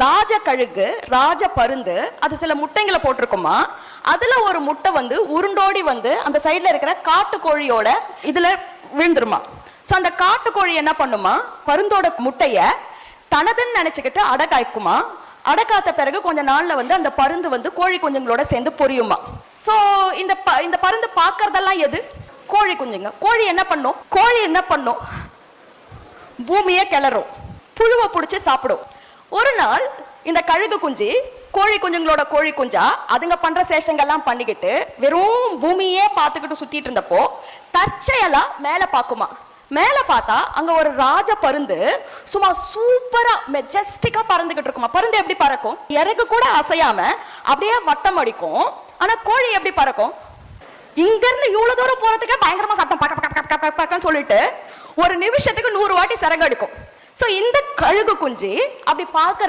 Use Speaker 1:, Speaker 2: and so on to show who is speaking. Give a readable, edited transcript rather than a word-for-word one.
Speaker 1: ராஜ கழுகு, ராஜ பருந்து, அது சில முட்டைங்களை போட்டிருக்குமா. அதுல ஒரு முட்டை வந்து உருண்டோடி வந்து அந்த சைட்ல இருக்கிற காட்டுக்கோழியோட இதுல விழுந்துருமா. சோ அந்த காட்டுக்கோழி என்ன பண்ணுமா, பருந்தோட முட்டைய தனதுன்னு நினைச்சுக்கிட்டு அடகாய்க்குமா. அடக்காத்த பிறகு கொஞ்ச நாள்ல வந்து அந்த பருந்து வந்து கோழி குஞ்சுங்களோட சேர்ந்து பொரியுமா. சோ இந்த பருந்து பாக்குறதெல்லாம் எது? கோழி குஞ்சுங்க. கோழி என்ன பண்ணும்? பூமியை கிளறும், புழுவை பிடிச்சி சாப்பிடும். ஒரு நாள் இந்த கழுகு குஞ்சு கோழி குஞ்சுங்களோட கோழி குஞ்சா அதுங்க பண்ற சேஷ்டங்கள்லாம் பண்ணிக்கிட்டு வெறும் பூமியே பார்த்துக்கிட்டு சுத்திட்டு இருந்தப்போ தற்செயலா மேல பாக்குமா. மேல பார்த்தா அங்க ஒரு ராஜ பருந்து சும்மா சூப்பரா மெஜஸ்டிக்கா பறந்துகிட்டு இருக்குமா. பருந்து எப்படி பறக்கும்? இறகு கூட அசையாம அப்படியே வட்டம் அடிக்கும். ஆனா கோழி எப்படி பறக்கும்? இங்க இருந்து இவ்வளவு தூரம் போறதுக்கே பயங்கரமா சத்தம் பக்கன்னு சொல்லிட்டு ஒரு நிமிஷத்துக்கு 100 வாட்டி சிறகு அடிக்கும். சோ இந்த கழுகு குஞ்சு அப்படி பார்க்க